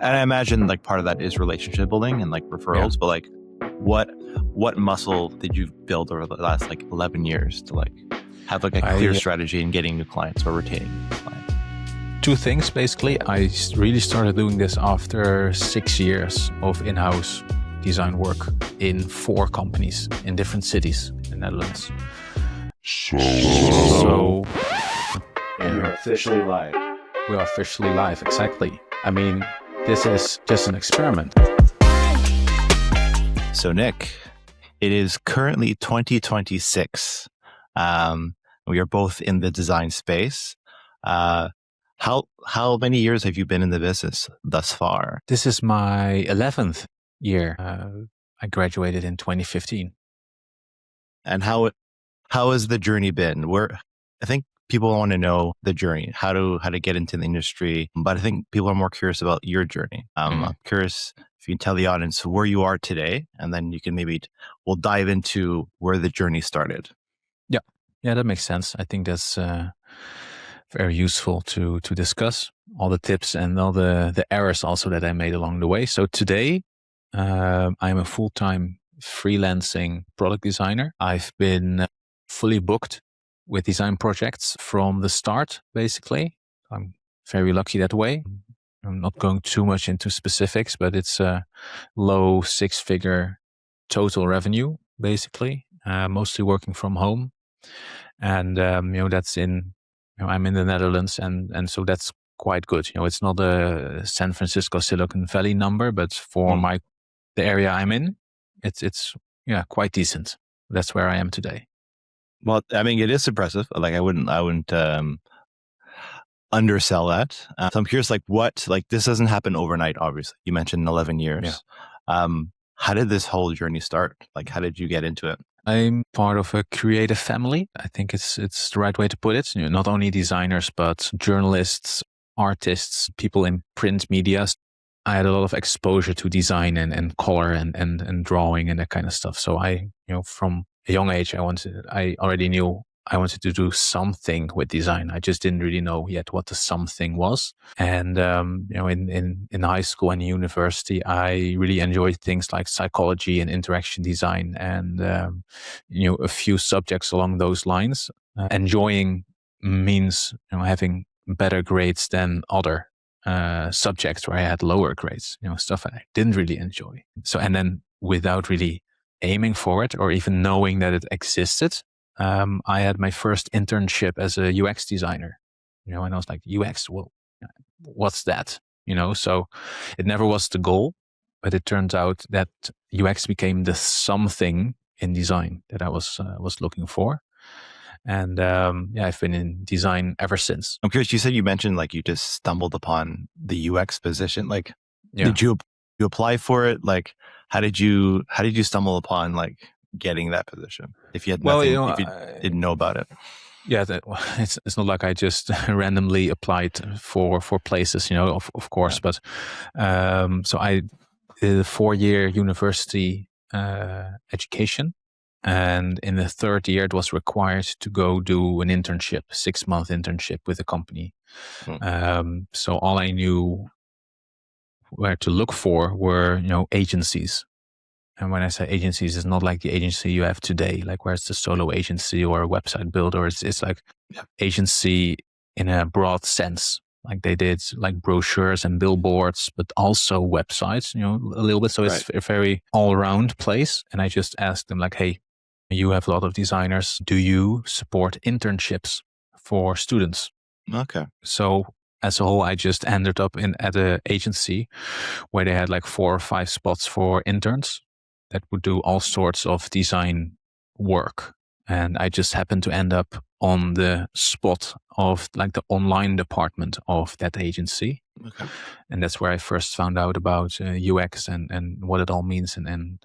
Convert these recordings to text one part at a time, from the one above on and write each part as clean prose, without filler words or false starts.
and I imagine like part of that is relationship building and like referrals, but like what muscle did you build over the last like 11 years to like have like a clear strategy in getting new clients or retaining new clients? Two things, basically. I really started doing this after 6 years of in-house design work in 4 companies in different cities in the Netherlands. So you're officially live. We are officially live, exactly. I mean, this is just an experiment. So Nick, it is currently 2026. We are both in the design space. How many years have you been in the business thus far? This is my 11th year. I graduated in 2015. And how has the journey been? I think people want to know the journey, how to get into the industry, but I think people are more curious about your journey. I'm curious if you can tell the audience where you are today, and then we'll dive into where the journey started. Yeah, that makes sense. I think that's very useful to discuss all the tips and all the errors also that I made along the way. So today, I'm a full-time freelancing product designer. I've been fully booked with design projects from the start, basically. I'm very lucky that way. I'm not going too much into specifics, but it's a low 6-figure total revenue, basically, mostly working from home. And, that's I'm in the Netherlands, and so that's quite good. It's not a San Francisco, Silicon Valley number, but for the area I'm in, it's quite decent. That's where I am today. Well, I mean, it is impressive. Like I wouldn't undersell that. So I'm curious, this doesn't happen overnight, obviously. You mentioned 11 years. Yeah. How did this whole journey start? Like, how did you get into it? I'm part of a creative family. I think it's the right way to put it. Not only designers, but journalists, artists, people in print media. I had a lot of exposure to design and color and drawing and that kind of stuff. So I, from a young age, I already knew I wanted to do something with design. I just didn't really know yet what the something was. And, in high school and university, I really enjoyed things like psychology and interaction design and, a few subjects along those lines. Enjoying means, having better grades than other subjects where I had lower grades, stuff I didn't really enjoy. So, and then without really aiming for it or even knowing that it existed, I had my first internship as a UX designer, and I was like, UX, well, what's that? So it never was the goal, but it turns out that UX became the something in design that I was looking for. And I've been in design ever since. I'm curious, you mentioned like you just stumbled upon the UX position. Like, did you apply for it? Like, how did you stumble upon like getting that position if you had nothing, if you didn't know about it? Yeah, it's not like I just randomly applied for places, of course. But so I did a 4-year university education, and in the 3rd year it was required to go do an internship, 6-month internship with a company. So all I knew where to look for were agencies. And when I say agencies, it's not like the agency you have today, like where it's a solo agency or a website builder. It's like agency in a broad sense. Like they did like brochures and billboards, but also websites, a little bit. So it's a very all-around place. And I just asked them like, hey, you have a lot of designers. Do you support internships for students? Okay. So as a whole, I just ended up at an agency where they had like 4 or 5 spots for interns that would do all sorts of design work. And I just happened to end up on the spot of like the online department of that agency. Okay. And that's where I first found out about UX and what it all means and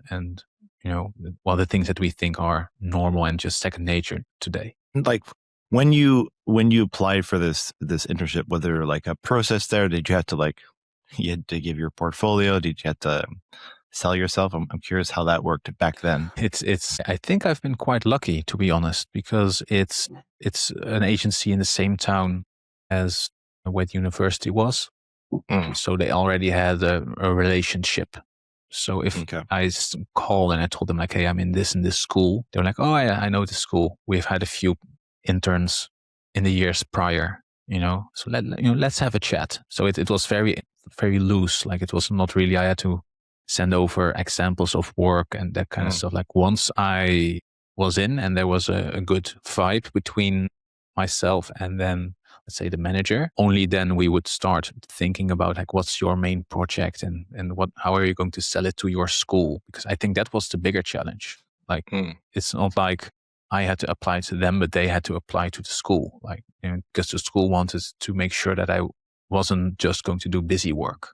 the things that we think are normal and just second nature today. Like when you applied for this internship, was there like a process there? Did you have to you had to give your portfolio? Did you have to sell yourself? I'm curious how that worked back then. I think I've been quite lucky, to be honest, because it's an agency in the same town as where the university was. So they already had a relationship. So if I called and I told them like, hey, I'm in this school, they're like, oh, yeah, I know the school. We've had a few interns in the years prior, so let's have a chat. So it was very, very loose. Like it was not really, I had to send over examples of work and that kind of stuff. Like once I was in and there was a good vibe between myself and then let's say the manager, only then we would start thinking about like, what's your main project and how are you going to sell it to your school? Because I think that was the bigger challenge. Like, it's not like I had to apply to them, but they had to apply to the school. Like, because the school wanted to make sure that I wasn't just going to do busy work.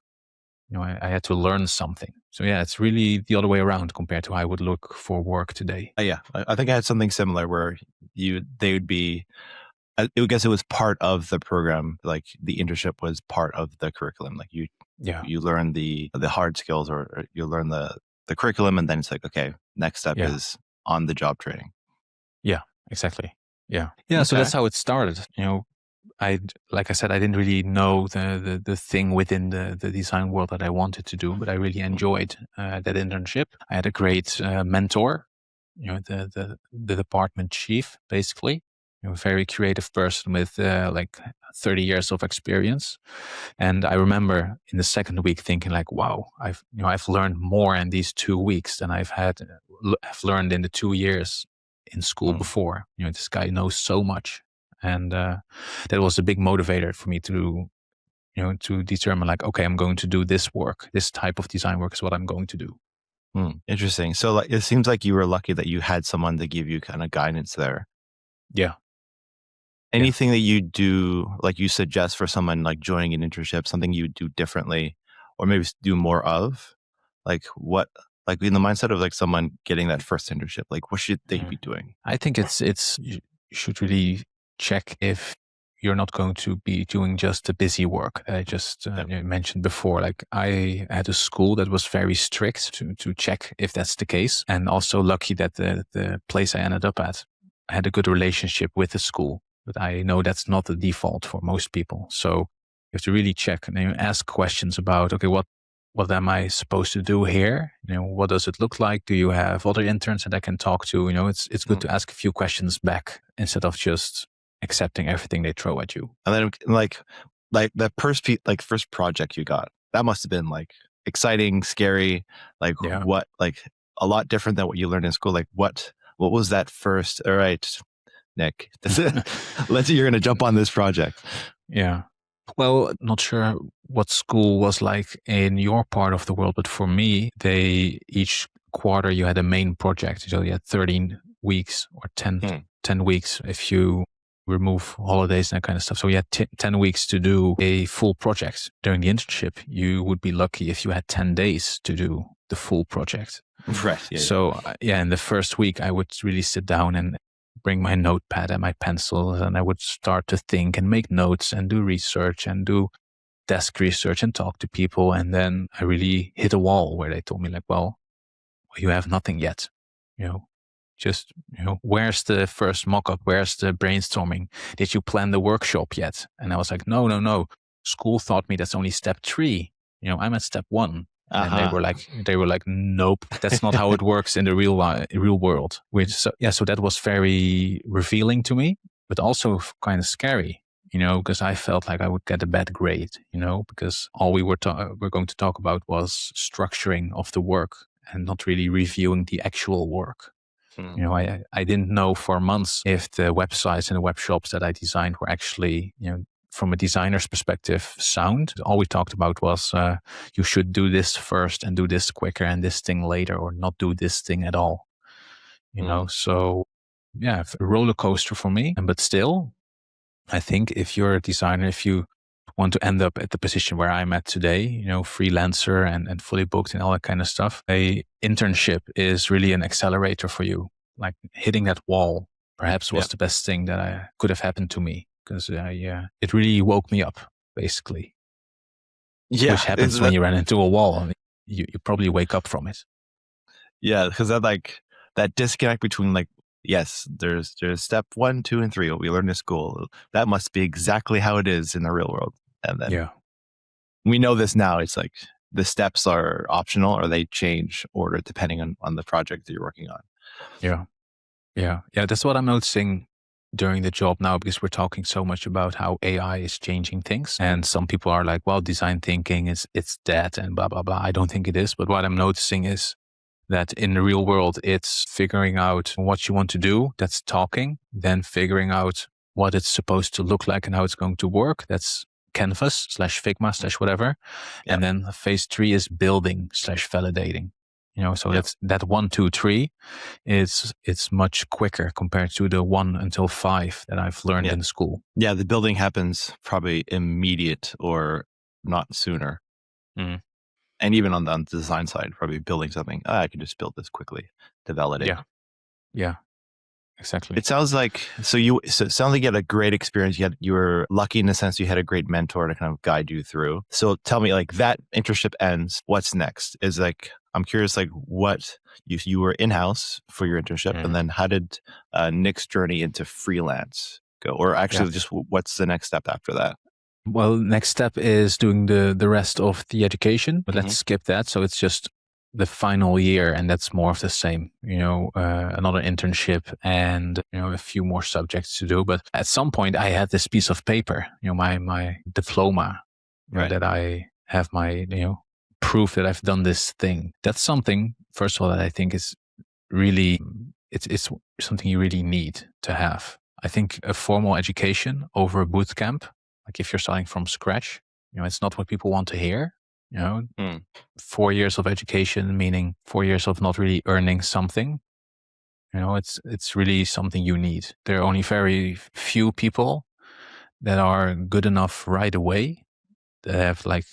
I had to learn something. So yeah, it's really the other way around compared to how I would look for work today. Yeah, I think I had something similar where they would be, I guess it was part of the program. Like the internship was part of the curriculum. Like you learn the hard skills or you learn the curriculum, and then it's like, okay, next step is on the job training. Yeah, exactly. Yeah. Yeah. Okay. So that's how it started. Like I said, I didn't really know the thing within the design world that I wanted to do, but I really enjoyed that internship. I had a great mentor, the department chief, basically, a very creative person with like 30 years of experience. And I remember in the second week thinking like, wow, I've learned more in these 2 weeks than I've learned in the 2 years in school before. This guy knows so much. And that was a big motivator for me to determine like, okay, I'm going to do this work. This type of design work is what I'm going to do. Interesting. So like, it seems like you were lucky that you had someone to give you kind of guidance there. Yeah. Anything that you do, like you suggest for someone like joining an internship, something you do differently or maybe do more of? Like what, like in the mindset of like someone getting that first internship, like what should they be doing? I think you should really check if you're not going to be doing just the busy work that I just mentioned before. Like I had a school that was very strict to check if that's the case. And also lucky that the place I ended up at, I had a good relationship with the school. But I know that's not the default for most people. So you have to really check and then ask questions about, okay, what am I supposed to do here? What does it look like? Do you have other interns that I can talk to? It's good to ask a few questions back instead of just accepting everything they throw at you. And then like the first project you got, that must have been like exciting, scary, like what, like a lot different than what you learned in school. Like what was that first? All right, Nick, let's see, you're going to jump on this project. Yeah. Well, not sure what school was like in your part of the world, but for me, each quarter you had a main project. So you had 13 weeks or 10 weeks if you remove holidays and that kind of stuff. So you had 10 weeks to do a full project. During the internship, you would be lucky if you had 10 days to do the full project. Right. Yeah, so in the first week, I would really sit down and bring my notepad and my pencils, and I would start to think and make notes and do research and do desk research and talk to people. And then I really hit a wall where they told me like, well, you have nothing yet. Where's the first mock-up? Where's the brainstorming? Did you plan the workshop yet? And I was like, no. School taught me that's only step 3. I'm at step 1. And they were like, nope, that's not how it works in the real world. So that was very revealing to me, but also kind of scary, because I felt like I would get a bad grade, because all we were going to talk about was structuring of the work and not really reviewing the actual work. I didn't know for months if the websites and the web shops that I designed were actually, from a designer's perspective, sound. All we talked about was you should do this first and do this quicker and this thing later, or not do this thing at all. So yeah, a roller coaster for me. But still, I think if you're a designer, if you want to end up at the position where I'm at today, freelancer and fully booked and all that kind of stuff, a internship is really an accelerator for you. Like hitting that wall perhaps was the best thing that could have happened to me. Because it really woke me up, basically. Yeah, which happens when you run into a wall. I mean, you probably wake up from it. Yeah, because that disconnect between like, yes, there's step 1, 2, and 3. What we learned in school. That must be exactly how it is in the real world. And then we know this now. It's like the steps are optional or they change order depending on the project that you're working on. Yeah. Yeah. Yeah. That's what I'm noticing during the job now, because we're talking so much about how AI is changing things. And some people are like, well, design thinking it's dead and blah, blah, blah. I don't think it is. But what I'm noticing is that in the real world, it's figuring out what you want to do. That's talking, then figuring out what it's supposed to look like and how it's going to work. That's Canvas / Figma / whatever. Yeah. And then phase 3 is building / validating. So that's that 1, 2, 3. It's much quicker compared to the 1 until 5 that I've learned in school. Yeah, the building happens probably immediate or not sooner. Mm. And even on the design side, probably building something, I can just build this quickly to validate. Yeah, exactly. It sounds like, it sounds like you had a great experience. You were lucky in the sense you had a great mentor to kind of guide you through. So tell me, like, that internship ends, what's next? Is like, I'm curious, like, what you were in-house for your internship, and then how did Nick's journey into freelance go? Or actually, just what's the next step after that? Well, next step is doing the rest of the education, but let's skip that. So it's just the final year, and that's more of the same, another internship and, a few more subjects to do. But at some point I had this piece of paper, my diploma, that I have my, proof that I've done this thing. That's something, first of all, that I think is really, it's something you really need to have. I think a formal education over a boot camp, like if you're starting from scratch, it's not what people want to hear. 4 years of education, meaning 4 years of not really earning something. It's really something you need. There are only very few people that are good enough right away, that have like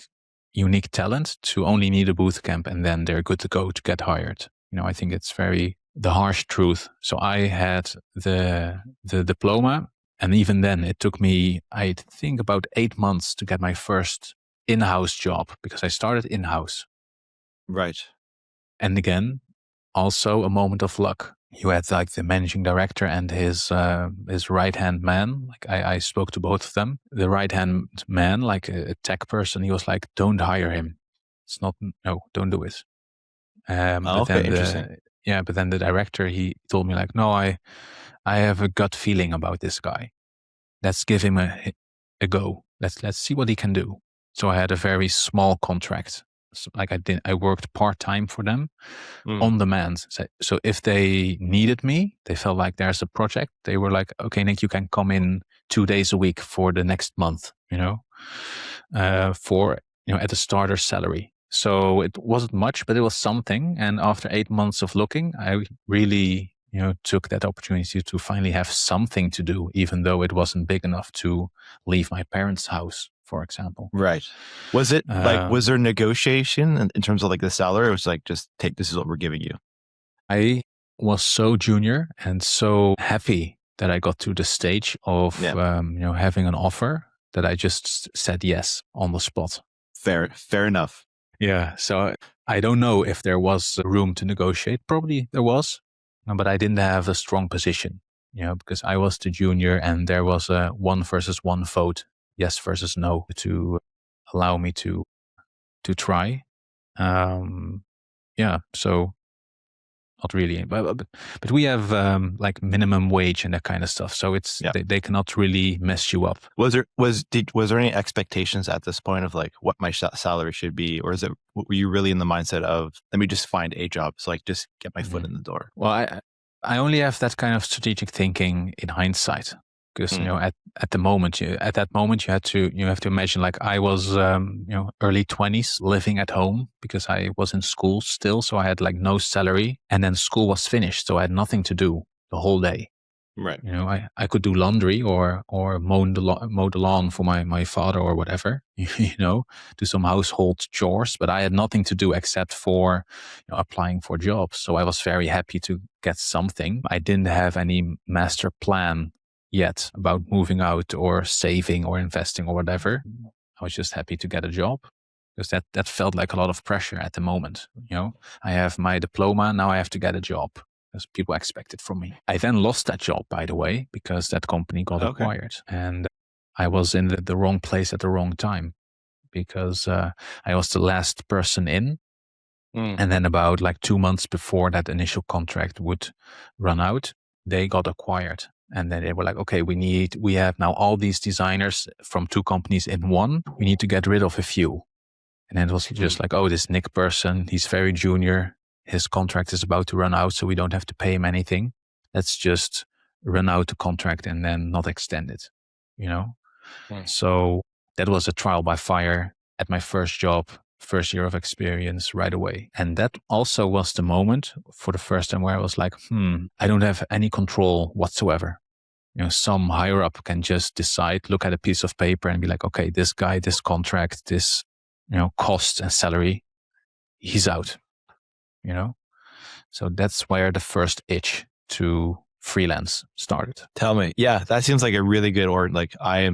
unique talent to only need a boot camp and then they're good to go to get hired. I think it's the harsh truth. So I had the diploma, and even then it took me, I think, about 8 months to get my first in-house job, because I started in-house. Right. And again, also a moment of luck. You had like the managing director and his right-hand man. Like I spoke to both of them. The right-hand man, like a tech person, he was like, don't hire him. Don't do it. Okay, interesting. But then the director, he told me like, no, I have a gut feeling about this guy. Let's give him a go. Let's see what he can do. So I had a very small contract. So like I worked part-time for them on demand. So if they needed me, they felt like there's a project, they were like, okay, Nick, you can come in 2 days a week for the next month, at a starter salary. So it wasn't much, but it was something. And after 8 months of looking, I really, took that opportunity to finally have something to do, even though it wasn't big enough to leave my parents' house, for example. Right. Was it was there negotiation in terms of like the salary? It was like, just take, this is what we're giving you. I was so junior and so happy that I got to the stage of, having an offer, that I just said yes on the spot. Fair enough. Yeah. So I don't know if there was room to negotiate. Probably there was, but I didn't have a strong position, because I was the junior and there was a 1 versus 1 vote, yes versus no, to allow me to try. So not really, but we have like minimum wage and that kind of stuff. So it's they cannot really mess you up. Was there any expectations at this point of like what my salary should be, or were you really in the mindset of, let me just find a job, so like just get my foot in the door? Well, I only have that kind of strategic thinking in hindsight, because at that moment you have to imagine, like I was early 20s living at home because I was in school still, so I had like no salary, and then school was finished, so I had nothing to do the whole day. Right. I could do laundry or mow the lawn for my father or whatever, do some household chores, but I had nothing to do except for applying for jobs. So I was very happy to get something. I didn't have any master plan yet about moving out or saving or investing or whatever. I was just happy to get a job, because that felt like a lot of pressure at the moment. I have my diploma, now I have to get a job, because people expect it from me. I then lost that job, by the way, because that company got acquired, and I was in the wrong place at the wrong time. because I was the last person in. Mm. And then about like 2 months before that initial contract would run out, they got acquired. And then they were like, okay, we have now all these designers from 2 companies in one. We need to get rid of a few. And then it was just like, oh, this Nick person, he's very junior. His contract is about to run out, so we don't have to pay him anything. Let's just run out the contract and then not extend it, you know? So that was a trial by fire at my first job, first year of experience right away. And that also was the moment for the first time where I was like, I don't have any control whatsoever. You know, some higher up can just decide, look at a piece of paper and be like, okay, this guy, this contract, this, cost and salary, he's out, So that's where the first itch to freelance started. Tell me. Yeah, that seems like a really good, or like I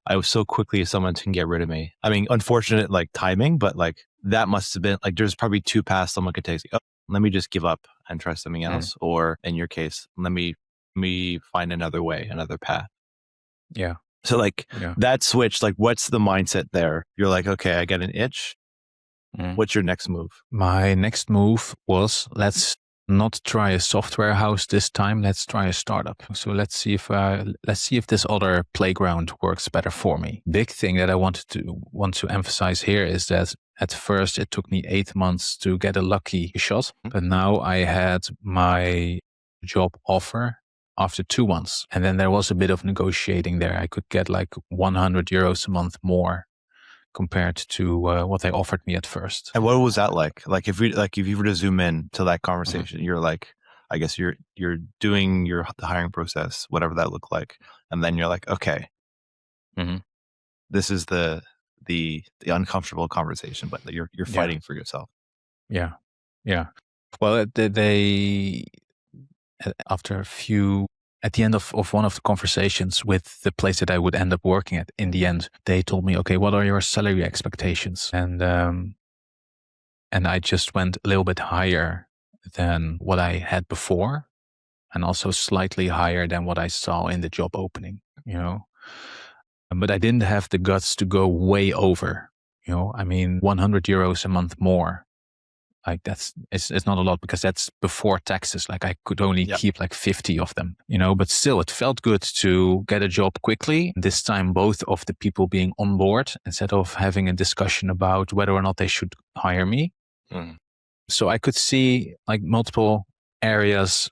was so quickly someone can get rid of me. I mean, unfortunate like timing, but like that must have been like, there's probably 2 paths someone could take. Oh, let me just give up and try something else. Or in your case, let me find another way, another path. Yeah. So like that switch, like what's the mindset there? You're like, okay, I get an itch. What's your next move? My next move was, let's not try a software house this time. Let's try a startup. So let's see if this other playground works better for me. Big thing that I want to emphasize here is that at first it took me 8 months to get a lucky shot, but now I had my job offer after 2 months, and then there was a bit of negotiating there. I could get like 100 euros a month more compared to what they offered me at first. And what was that like? Like if you were to zoom in to that conversation, you're like, I guess you're doing the hiring process, whatever that looked like, and then you're like, okay, this is the uncomfortable conversation, but you're fighting for yourself. Yeah. Well, they after at the end of one of the conversations with the place that I would end up working at, in the end, they told me, okay, what are your salary expectations? And I just went a little bit higher than what I had before, and also slightly higher than what I saw in the job opening, But I didn't have the guts to go way over, I mean, 100 euros a month more. Like it's not a lot, because that's before taxes. Like I could only keep like 50 of them, but still it felt good to get a job quickly. This time, both of the people being on board instead of having a discussion about whether or not they should hire me. So I could see like multiple areas,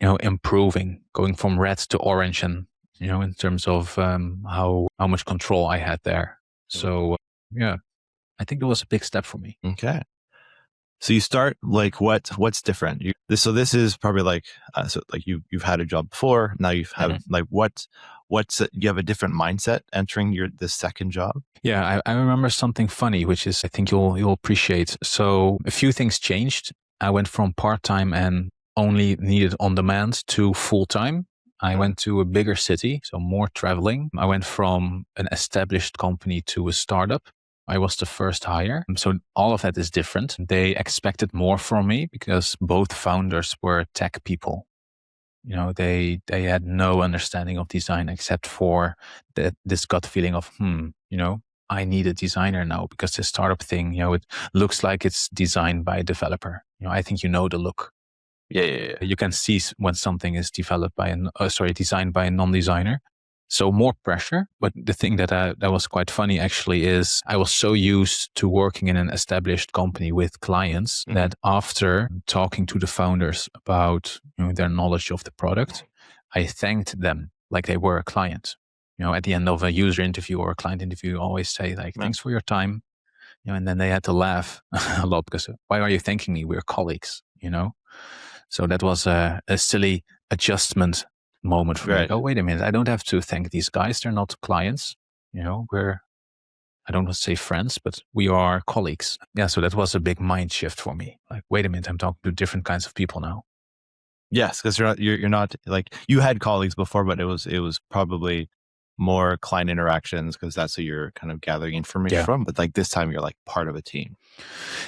improving, going from red to orange, and, in terms of how much control I had there. So I think that was a big step for me. Okay. So you start like what's different? This is probably like so like you've had a job before. Now you've had like you have a different mindset entering this second job. Yeah, I remember something funny, which is I think you'll appreciate. So a few things changed. I went from part-time and only needed on demand to full-time. I went to a bigger city, so more traveling. I went from an established company to a startup. I was the first hire. So all of that is different. They expected more from me because both founders were tech people. They had no understanding of design except for this gut feeling of, I need a designer now, because the startup thing, it looks like it's designed by a developer. I think the look. Yeah. You can see when something is developed by designed by a non-designer. So more pressure. But the thing that was quite funny actually is I was so used to working in an established company with clients that after talking to the founders about their knowledge of the product, I thanked them like they were a client. At the end of a user interview or a client interview, you always say like, thanks for your time. And then they had to laugh a lot because, why are you thanking me? We're colleagues, So that was a silly adjustment moment for me. Oh, wait a minute. I don't have to thank these guys. They're not clients. I don't want to say friends, but we are colleagues. Yeah. So that was a big mind shift for me. Like, wait a minute, I'm talking to different kinds of people now. Yes. Because you're not like, you had colleagues before, but it was probably more client interactions because that's who you're kind of gathering information from. But like this time you're like part of a team.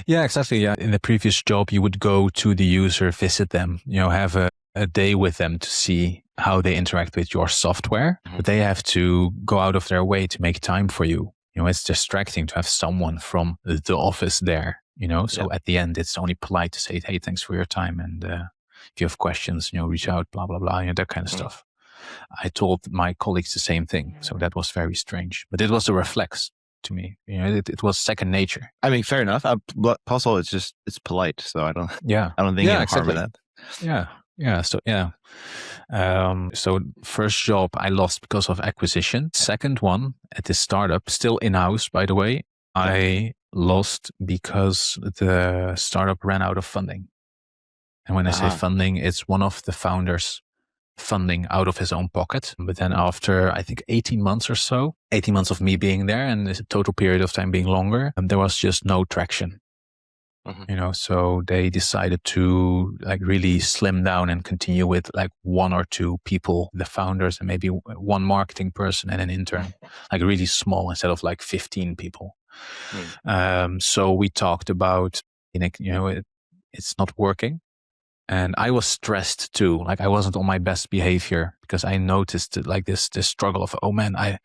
Yeah, exactly. Yeah. In the previous job, you would go to the user, visit them, have a day with them to see how they interact with your software, but they have to go out of their way to make time for you. It's distracting to have someone from the office there, so at the end it's only polite to say, hey, thanks for your time, and if you have questions, reach out, blah blah blah, that kind of stuff. I told my colleagues the same thing, so that was very strange, but it was a reflex to me. It was second nature. I mean, fair enough. But also, it's polite, so I don't think any harm in that. So first job I lost because of acquisition. Second one at this startup, still in-house, by the way, I lost because the startup ran out of funding. And when I say funding, it's one of the founders funding out of his own pocket. But then after, I think 18 months or so, 18 months of me being there and the total period of time being longer, there was just no traction. So they decided to really slim down and continue with one or two people, the founders, and maybe one marketing person and an intern, really small instead of 15 people. So we talked about, it's not working. And I was stressed too. I wasn't on my best behavior because I noticed this struggle of, oh man, I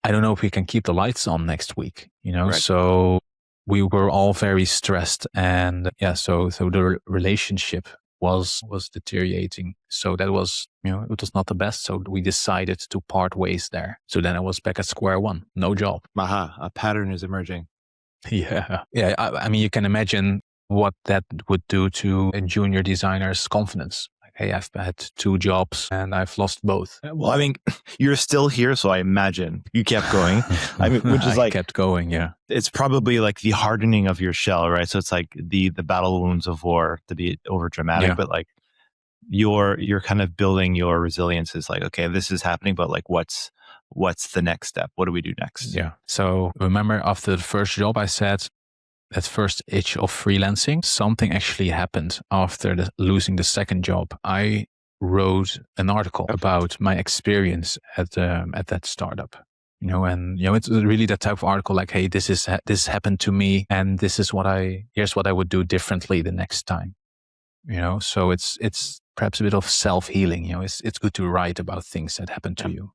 don't know if we can keep the lights on next week, Right. So we were all very stressed, and so the relationship was deteriorating. So that was, it was not the best. So we decided to part ways there. So then I was back at square one, no job. A pattern is emerging. Yeah. I mean, you can imagine what that would do to a junior designer's confidence. Hey, I've had 2 jobs and I've lost both. Well, I mean, you're still here, so I imagine you kept going. I mean, which is I kept going. Yeah, it's probably the hardening of your shell, right? So it's the battle wounds of war, to be over dramatic, but you're kind of building your resilience. Is okay, this is happening, but what's the next step? What do we do next? Yeah. So remember, after the first job, I said, that first itch of freelancing, something actually happened after losing the second job. I wrote an article about my experience at that startup. It's really that type of article hey, this happened to me, and here's what I would do differently the next time. So it's perhaps a bit of self-healing. It's good to write about things that happen to you.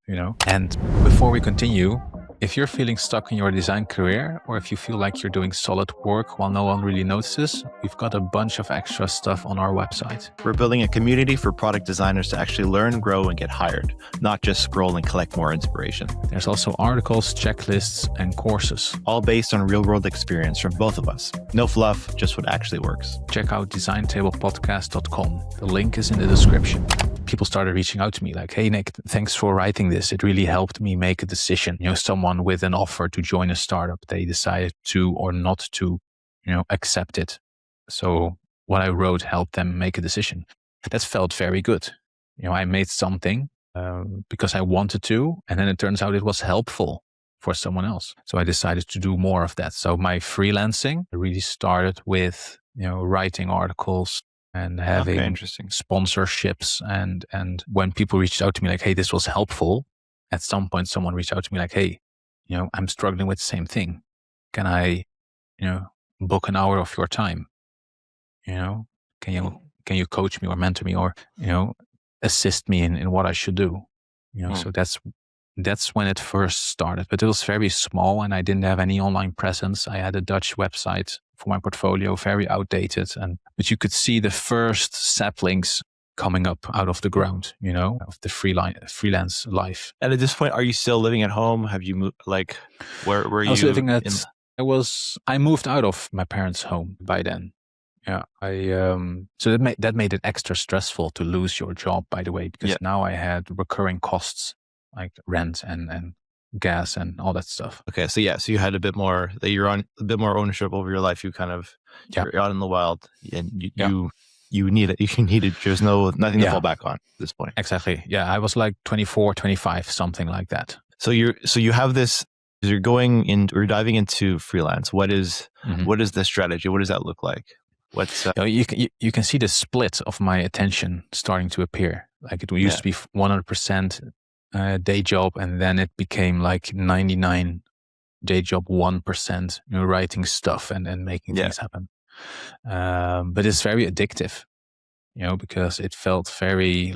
And before we continue, if you're feeling stuck in your design career, or if you feel like you're doing solid work while no one really notices, we've got a bunch of extra stuff on our website. We're building a community for product designers to actually learn, grow, and get hired, not just scroll and collect more inspiration. There's also articles, checklists, and courses. All based on real-world experience from both of us. No fluff, just what actually works. Check out designtablepodcast.com. The link is in the description. People started reaching out to me hey, Nick, thanks for writing this. It really helped me make a decision. Someone with an offer to join a startup, they decided to or not to, accept it. So what I wrote helped them make a decision. That felt very good. I made something because I wanted to, and then it turns out it was helpful for someone else. So I decided to do more of that. So my freelancing really started with, writing articles, and having sponsorships. And when people reached out to me hey, this was helpful, at some point someone reached out to me hey, I'm struggling with the same thing. Can I, book an hour of your time? Can you coach me or mentor me or, assist me in what I should do? So that's when it first started, but it was very small and I didn't have any online presence. I had a Dutch website for my portfolio, very outdated, but you could see the first saplings coming up out of the ground, of the freelance life. And at this point, are you still living at home? Have you moved? Where were you? I was living I moved out of my parents' home by then. Yeah, so that made it extra stressful to lose your job, by the way, because now I had recurring costs like rent and gas and all that stuff. Okay, so you had a bit more, you're on a bit more ownership over your life. You kind of you're out in the wild, and you need it. You need it. There's nothing to fall back on at this point. Exactly. Yeah, I was 24, 25, something like that. So you have this. You're diving into freelance. What is the strategy? What does that look like? What's you can see the split of my attention starting to appear. It used to be 100% day job, and then it became 99 day job, 1% writing stuff and making things happen. But it's very addictive, because it felt very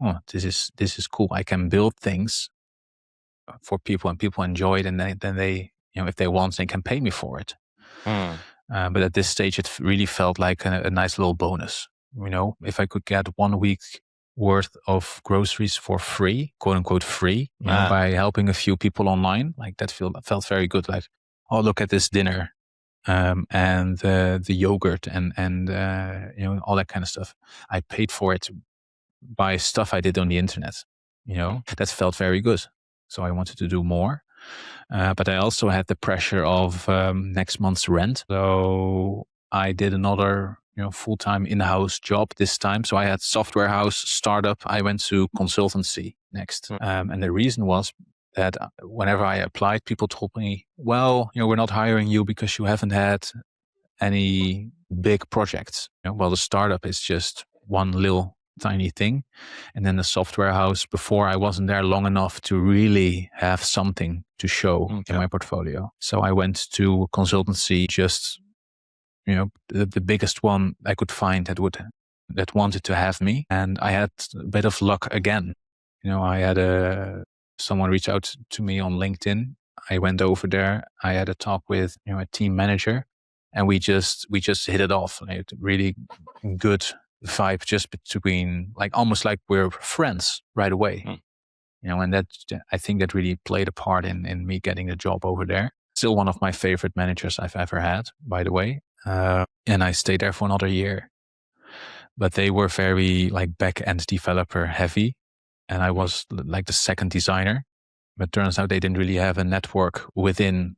wow, this is cool. I can build things for people and people enjoy it, and then they, if they want, they can pay me for it. But at this stage, it really felt like a nice little bonus. If I could get 1 week worth of groceries for free, quote unquote free, by helping a few people online, like that felt very good. Like, oh, look at this dinner, and the yogurt and all that kind of stuff. I paid for it by stuff I did on the internet. That felt very good. So I wanted to do more. But I also had the pressure of next month's rent. So I did another full-time in-house job this time. So I had software house, startup. I went to consultancy next. And the reason was that whenever I applied, people told me, well, we're not hiring you because you haven't had any big projects. Well, the startup is just one little tiny thing. And then the software house, before I wasn't there long enough to really have something to show in my portfolio. So I went to consultancy, just, the biggest one I could find that wanted to have me. And I had a bit of luck again. I had someone reach out to me on LinkedIn. I went over there. I had a talk with, a team manager, and we just hit it off. Like, really good vibe just between, like, almost like we're friends right away. And that, I think that really played a part in me getting a job over there. Still one of my favorite managers I've ever had, by the way. And I stayed there for another year. But they were very like back-end developer heavy. And I was like the second designer. But turns out they didn't really have a network within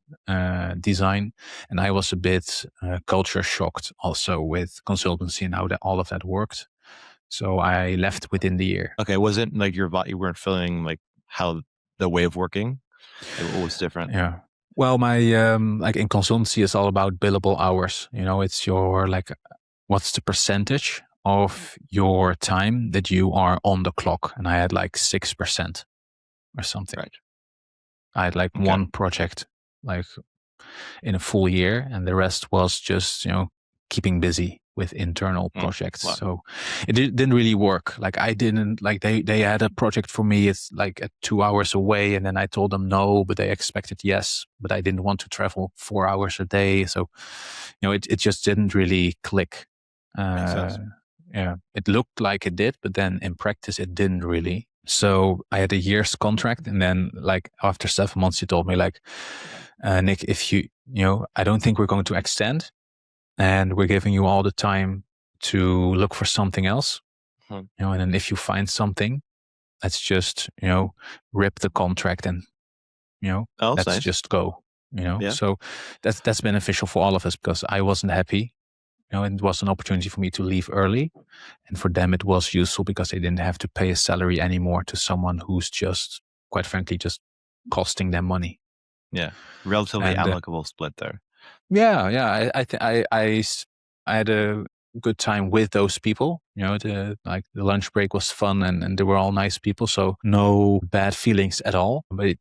design. And I was a bit culture shocked also with consultancy and how all of that worked. So I left within the year. Okay, wasn't like you weren't feeling like how the way of working? It was different. Yeah. Well, my like in consultancy, it's all about billable hours. It's your like, what's the percentage of your time that you are on the clock? And I had like 6% or something. Right. I had like one project like in a full year, and the rest was just, keeping busy with internal projects. Wow. So it didn't really work. Like I didn't, like they had a project for me. It's like at 2 hours away. And then I told them no, but they expected yes, but I didn't want to travel 4 hours a day. So, it just didn't really click. Makes sense. Yeah, it looked like it did, but then in practice it didn't really. So I had a year's contract, and then like after 7 months, he told me like, Nick, if I don't think we're going to extend, and we're giving you all the time to look for something else. And then if you find something, let's just, rip the contract and, let's nice. just go, So that's beneficial for all of us, because I wasn't happy. It was an opportunity for me to leave early. And for them, it was useful because they didn't have to pay a salary anymore to someone who's just, quite frankly, just costing them money. Yeah. Relatively amicable split there. Yeah. I had a good time with those people. The lunch break was fun, and they were all nice people. So no bad feelings at all. But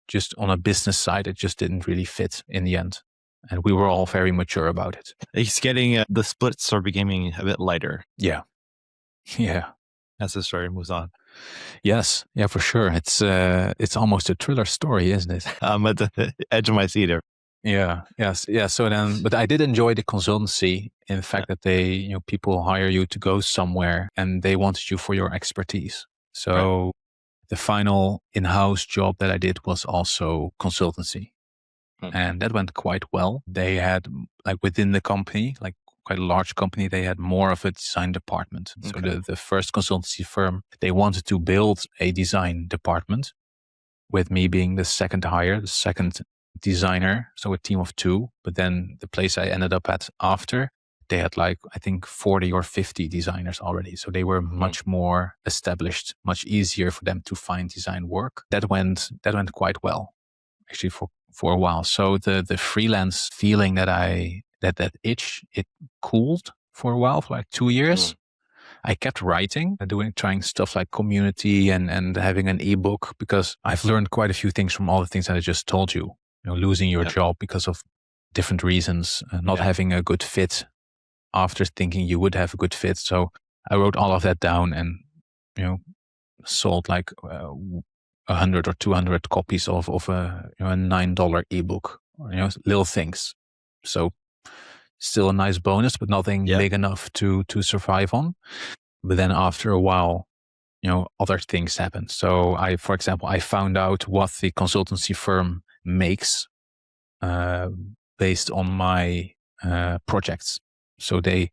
just on a business side, it just didn't really fit in the end. And we were all very mature about it. He's getting the splits are becoming a bit lighter. Yeah. As the story moves on. Yes, yeah, for sure. It's almost a thriller story, isn't it? I'm at the edge of my seat here. Yeah. Yes. Yeah. So then, but I did enjoy the consultancy in the fact that they, people hire you to go somewhere and they wanted you for your expertise. So the final in-house job that I did was also consultancy. And that went quite well. They had, like within the company, like quite a large company, they had more of a design department. So the first consultancy firm, they wanted to build a design department, with me being the second hire, the second designer. So a team of 2. But then the place I ended up at after, they had like, I think 40 or 50 designers already. So they were much more established, much easier for them to find design work. That went quite well, actually, for a while. So the freelance feeling that itch, it cooled for a while, for like 2 years. I kept writing, trying stuff like community and having an ebook, because I've learned quite a few things from all the things that I just told you. Losing your job because of different reasons, not having a good fit after thinking you would have a good fit. So I wrote all of that down and, sold like 100 or 200 copies of a $9 ebook, or, little things. So still a nice bonus, but nothing big enough to survive on. But then after a while, other things happen. So for example, I found out what the consultancy firm makes based on my projects. So you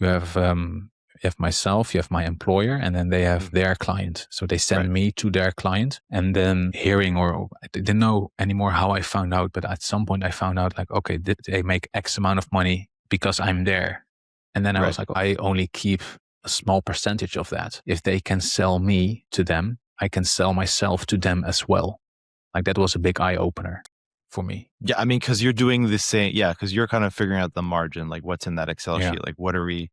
have myself, you have my employer, and then they have their client. So they send me to their client, and then or I didn't know anymore how I found out, but at some point I found out like, okay, they make X amount of money because I'm there. And then I was like, I only keep a small percentage of that. If they can sell me to them, I can sell myself to them as well. Like that was a big eye opener for me. Yeah, I mean, because you're doing the same. Yeah, because you're kind of figuring out the margin, like what's in that Excel sheet. Like, what are we?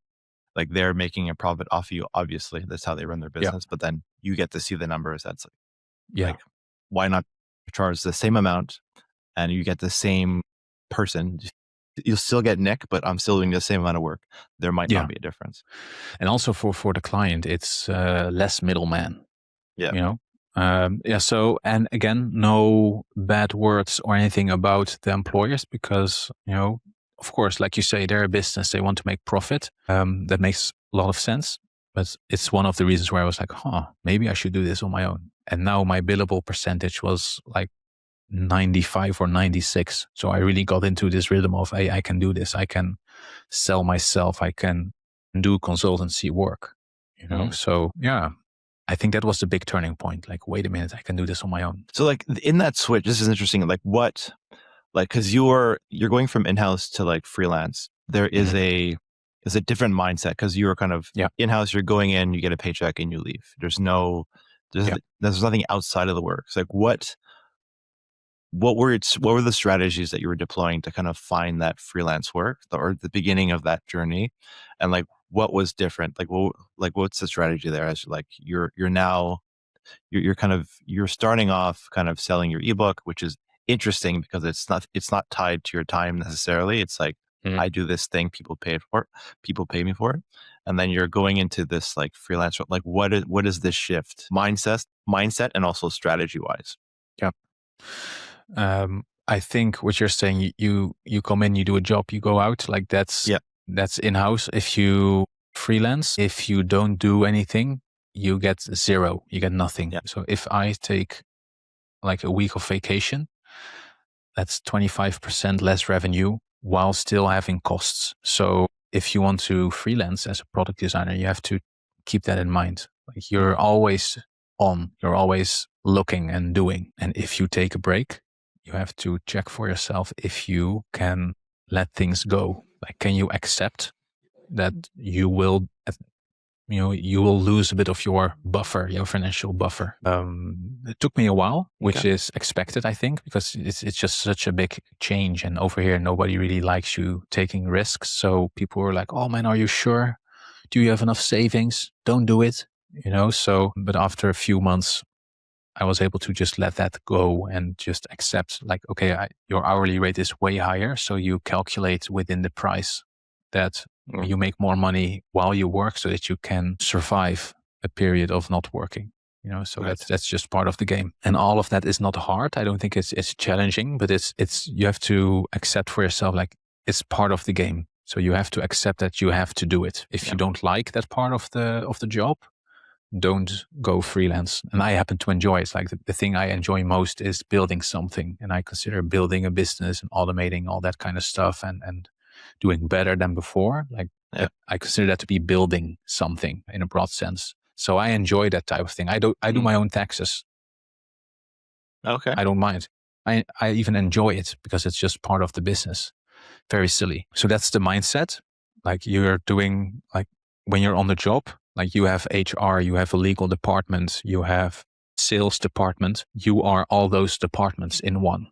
Like, they're making a profit off of you. Obviously, that's how they run their business. But then you get to see the numbers. That's like, why not charge the same amount, and you get the same person? You'll still get Nick, but I'm still doing the same amount of work. There might not be a difference. And also for the client, it's less middleman. Yeah. So, and again, no bad words or anything about the employers because, of course, like you say, they're a business, they want to make profit. That makes a lot of sense. But it's one of the reasons where I was like, maybe I should do this on my own. And now my billable percentage was like 95 or 96. So I really got into this rhythm of, hey, I can do this. I can sell myself. I can do consultancy work, So yeah, I think that was the big turning point. Like, wait a minute, I can do this on my own. So like in that switch, this is interesting. Like cause you're going from in-house to like freelance. There is a different mindset because you're kind of in-house, you're going in, you get a paycheck and you leave. There's nothing outside of the work. It's like, what were the strategies that you were deploying to kind of find that freelance work or the beginning of that journey? And like, what was different? Like, what's the strategy there as like, you're starting off kind of selling your ebook, which is interesting because it's not tied to your time necessarily. It's like, I do this thing, people pay me for it. And then you're going into this like freelance, like what is this shift mindset and also strategy wise? Yeah. I think what you're saying, you come in, you do a job, you go out, like that's in-house. If you freelance, if you don't do anything, you get zero, you get nothing. So if I take like a week of vacation, that's 25% less revenue while still having costs. So if you want to freelance as a product designer, you have to keep that in mind. Like you're always on, you're always looking and doing. And if you take a break, you have to check for yourself if you can let things go. Like, can you accept that you will lose a bit of your buffer, your financial buffer. It took me a while, which is expected, I think, because it's just such a big change. And over here, nobody really likes you taking risks. So people were like, oh man, are you sure? Do you have enough savings? Don't do it. But after a few months, I was able to just let that go and just accept like, okay, your hourly rate is way higher. So you calculate within the price that you make more money while you work so that you can survive a period of not working. So that's just part of the game. And all of that is not hard. I don't think it's challenging, but it's you have to accept for yourself, like it's part of the game. So you have to accept that you have to do it. If you don't like that part of the job, don't go freelance. And I happen to enjoy it. It's like the thing I enjoy most is building something. And I consider building a business and automating all that kind of stuff and doing better than before. I consider that to be building something in a broad sense. So I enjoy that type of thing. I do my own taxes. Okay. I don't mind. I even enjoy it because it's just part of the business. Very silly. So that's the mindset. Like you're doing, like when you're on the job, like you have HR, you have a legal department, you have sales department. You are all those departments in one.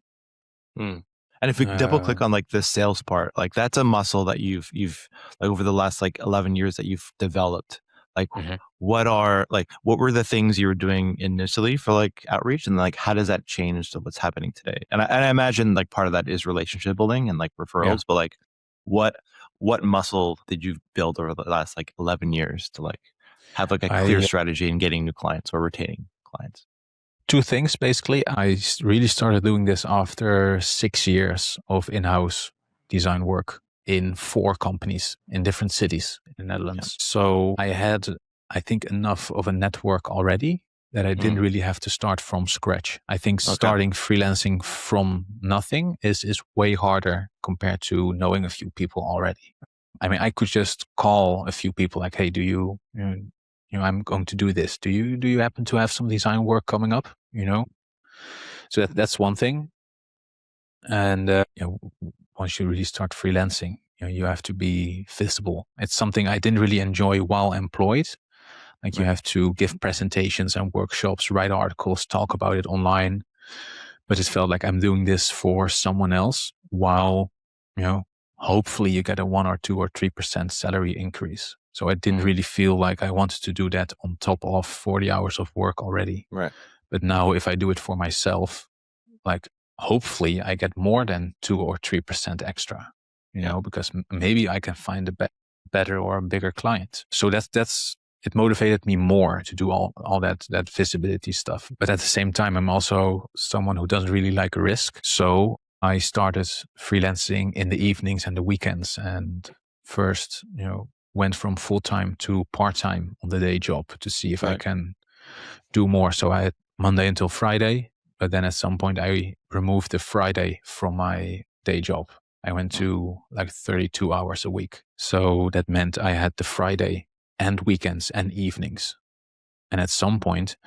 And if we double click on like the sales part, like that's a muscle that you've like over the last like 11 years that you've developed. Like what were the things you were doing initially for like outreach, and like how does that change to what's happening today? And I imagine like part of that is relationship building and like referrals, but like what muscle did you build over the last like 11 years to like have like a clear strategy in getting new clients or retaining clients? two things, basically. I really started doing this after 6 years of in-house design work in 4 companies in different cities in the Netherlands. Yeah. So I had, I think, enough of a network already that I didn't really have to start from scratch. I think starting freelancing from nothing is way harder compared to knowing a few people already. I mean, I could just call a few people like, hey, do you know, I'm going to do this. Do you happen to have some design work coming up? You know, so that's one thing. And you know, once you really start freelancing, you know, you have to be visible. It's something I didn't really enjoy while employed. Like you have to give presentations and workshops, write articles, talk about it online. But it felt like I'm doing this for someone else while, you know, hopefully you get a 1 or 2 or 3% salary increase. So I didn't really feel like I wanted to do that on top of 40 hours of work already. Right. But now if I do it for myself, like hopefully I get more than 2 or 3% extra, you know, because maybe I can find a better or a bigger client. So that's it motivated me more to do all that visibility stuff. But at the same time, I'm also someone who doesn't really like risk. So I started freelancing in the evenings and the weekends, and first, you know, went from full-time to part-time on the day job to see if I can do more. So I had Monday until Friday, but then at some point I removed the Friday from my day job. I went to like 32 hours a week. So that meant I had the Friday and weekends and evenings. And at some point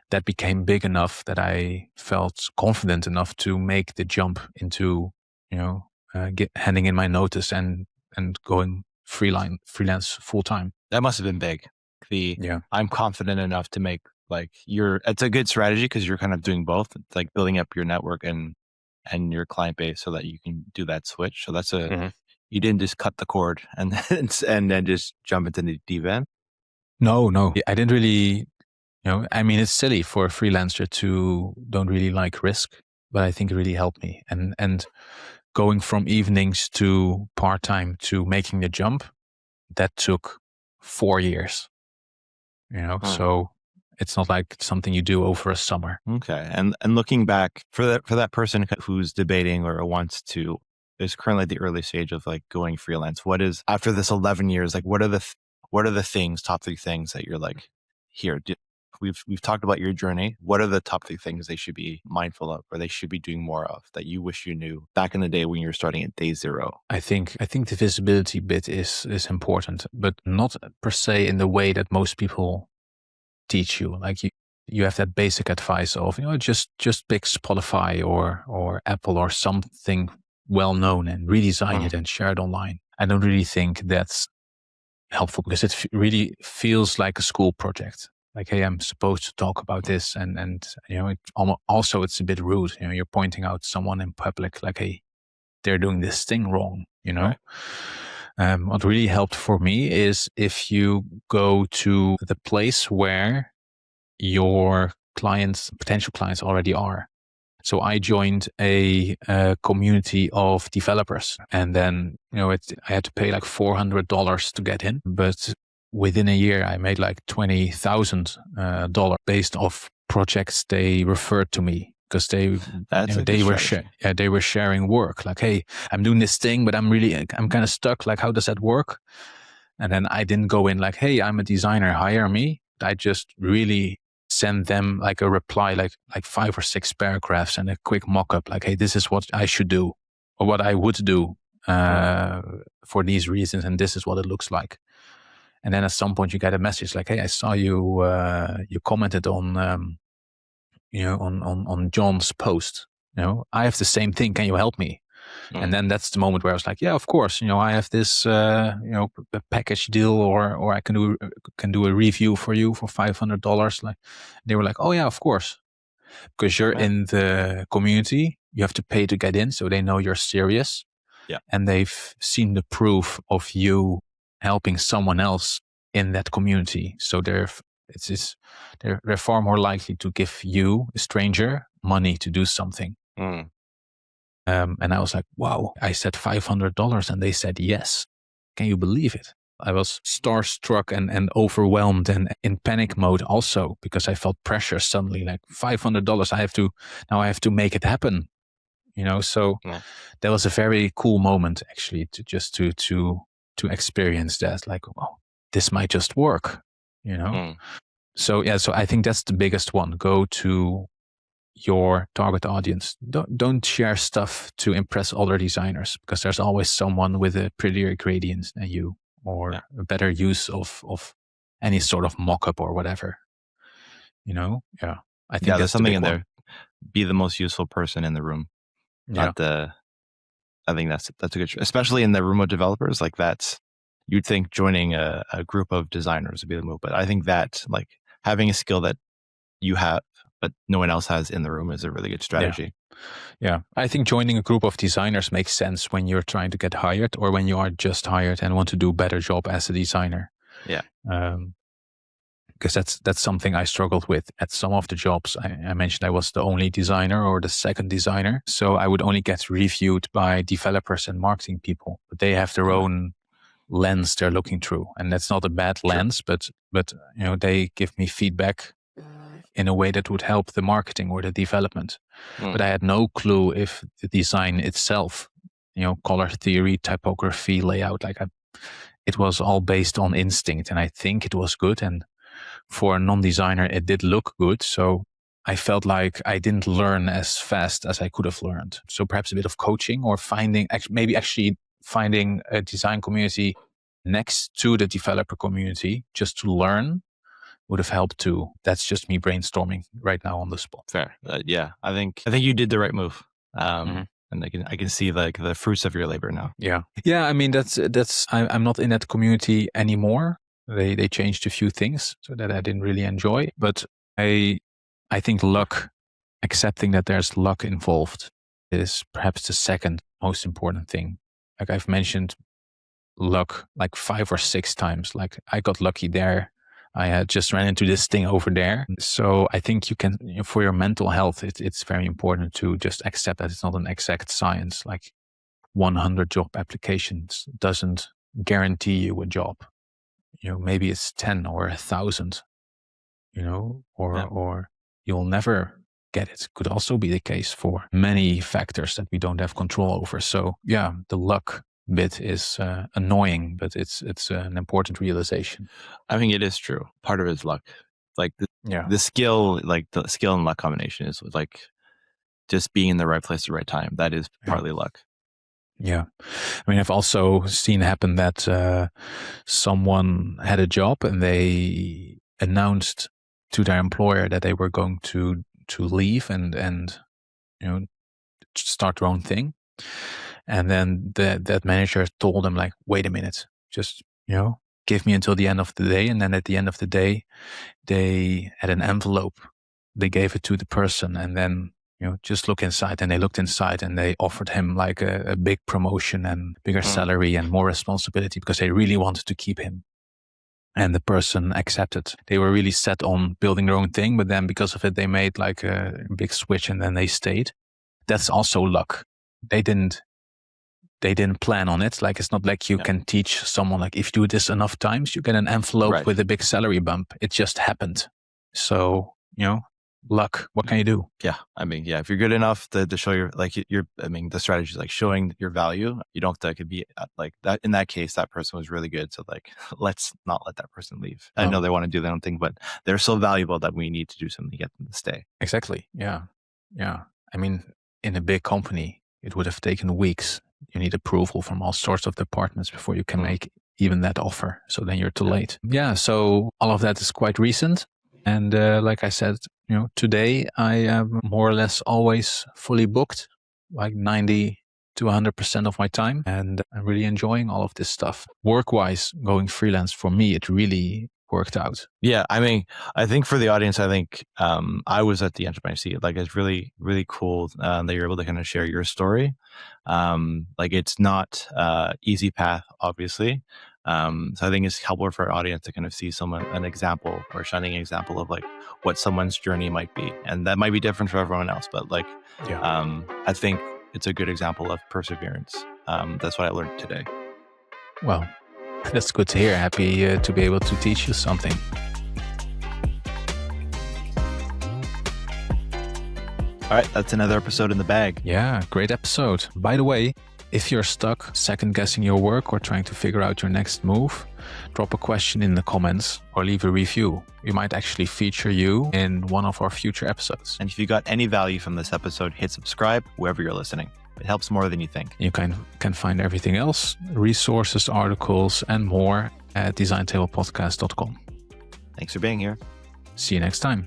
that became big enough that I felt confident enough to make the jump into, you know, handing in my notice and going freelance full time. That must have been big. I'm confident enough to make it's a good strategy because you're kind of doing both. It's like building up your network and your client base so that you can do that switch. So that's you didn't just cut the cord and then just jump into the deep end. No, I didn't really, you know, I mean, it's silly for a freelancer to don't really like risk, but I think it really helped me. And going from evenings to part-time to making the jump, that took 4 years, you know, so it's not like something you do over a summer. Okay. And looking back for that person who's debating or is currently at the early stage of like going freelance, what is, after this 11 years, like what are the top 3 things that you're like, here, we've talked about your journey. What are the top 3 things they should be mindful of or they should be doing more of that you wish you knew back in the day when you were starting at day 0? I think the visibility bit is important, but not per se in the way that most people teach you. Like you have that basic advice of, you know, just pick Spotify or Apple or something well known and redesign it and share it online. I don't really think that's helpful because it really feels like a school project. Like, hey, I'm supposed to talk about this, and you know, it's a bit rude. You know, you're pointing out someone in public, like, hey, they're doing this thing wrong. You know. Right. What really helped for me is if you go to the place where your potential clients already are. So I joined a community of developers, and then, you know, I had to pay like $400 to get in, but within a year I made like $20,000 based off projects they referred to me because they were sharing work. Like, hey, I'm doing this thing, but I'm kind of stuck. Like, how does that work? And then I didn't go in like, hey, I'm a designer, hire me. I just really send them like a reply, like 5 or 6 paragraphs and a quick mock-up, like, hey, this is what I should do or what I would do for these reasons, and this is what it looks like. And then at some point you get a message like, hey, I saw you you commented on you know, on John's post. You know, I have the same thing. Can you help me? And then that's the moment where I was like, yeah, of course. You know, I have this, you know, a package deal, or I can do a review for you for $500. Like, they were like, oh yeah, of course, because you're in the community, you have to pay to get in, so they know you're serious. Yeah, and they've seen the proof of you helping someone else in that community, so they're far more likely to give you, a stranger, money to do something. And I was like, wow, I said $500 and they said yes. Can you believe it? I was starstruck and overwhelmed and in panic mode also, because I felt pressure suddenly, like $500. I have to make it happen, so Yeah. that was a very cool moment actually, to experience that, like, oh, this might just work, So so I think that's the biggest one. Go to your target audience. Don't share stuff to impress other designers, because there's always someone with a prettier gradient than you, or a better use of any sort of mock-up or whatever. I think there's that's the something big in one. there. Be the most useful person in the room. Yeah. I think that's a good, especially in the room of developers. Like you'd think joining a group of designers would be the move, but I think that like having a skill that you have but no one else has in the room is a really good strategy. Yeah. I think joining a group of designers makes sense when you're trying to get hired, or when you are just hired and want to do a better job as a designer. Yeah. Because that's something I struggled with at some of the jobs. I mentioned I was the only designer or the second designer. So I would only get reviewed by developers and marketing people, but they have their own lens they're looking through. And that's not a bad lens, but they give me feedback in a way that would help the marketing or the development. But I had no clue if the design itself, color theory, typography, layout, it was all based on instinct. And I think it was good. And for a non-designer, it did look good. So I felt like I didn't learn as fast as I could have learned. So perhaps a bit of coaching, or maybe actually finding a design community next to the developer community just to learn would have helped too. That's just me brainstorming right now on the spot. Fair. Yeah. I think you did the right move. And I can see like the fruits of your labor now. Yeah. I mean, I'm not in that community anymore. They changed a few things so that I didn't really enjoy, but I think luck, accepting that there's luck involved, is perhaps the second most important thing. Like I've mentioned luck like 5 or 6 times. Like I got lucky there. I had just ran into this thing over there. So I think you can, for your mental health, it's very important to just accept that it's not an exact science. Like 100 job applications doesn't guarantee you a job. Maybe it's 10 or 1,000, or you'll never get it. Could also be the case for many factors that we don't have control over. So yeah, the luck bit is annoying, but it's an important realization. I think it is true. Part of it is luck. Like the skill, like the skill and luck combination is like just being in the right place at the right time. That is partly luck. Yeah. I mean, I've also seen happen that someone had a job and they announced to their employer that they were going to leave and start their own thing. And then that manager told them, like, wait a minute, just, give me until the end of the day. And then at the end of the day, they had an envelope. They gave it to the person, and then, just look inside. And they looked inside and they offered him like a big promotion and bigger salary and more responsibility, because they really wanted to keep him. And the person accepted. They were really set on building their own thing, but then because of it, they made like a big switch and then they stayed. That's also luck. They didn't plan on it. Like, it's not like you can teach someone, like, if you do this enough times, you get an envelope with a big salary bump. It just happened. So, luck. What can you do? Yeah. I mean, if you're good enough to show the strategy is like showing your value. You don't have to be like that. In that case, that person was really good. So like, let's not let that person leave. I know they want to do their own thing, but they're so valuable that we need to do something to get them to stay. Exactly. Yeah. I mean, in a big company, it would have taken weeks. You need approval from all sorts of departments before you can make even that offer. So then you're too late. Yeah. So all of that is quite recent. And like I said, today I am more or less always fully booked, like 90 to 100% of my time. And I'm really enjoying all of this stuff. Work-wise, going freelance, for me, it really worked out. Yeah. I mean, I think for the audience, I think I was at the edge of my seat. Like, it's really, really cool that you're able to kind of share your story. Like, it's not easy path, obviously. So I think it's helpful for our audience to kind of see an example or shining example of like what someone's journey might be. And that might be different for everyone else, but like, I think it's a good example of perseverance. That's what I learned today. Well, That's good to hear. Happy to be able to teach you something. All right, that's another episode in the bag. Yeah, great episode. By the way, if you're stuck second guessing your work or trying to figure out your next move, drop a question in the comments or leave a review. We might actually feature you in one of our future episodes. And if you got any value from this episode, hit subscribe wherever you're listening. It helps more than you think. You can find everything else, resources, articles, and more at designtablepodcast.com. Thanks for being here. See you next time.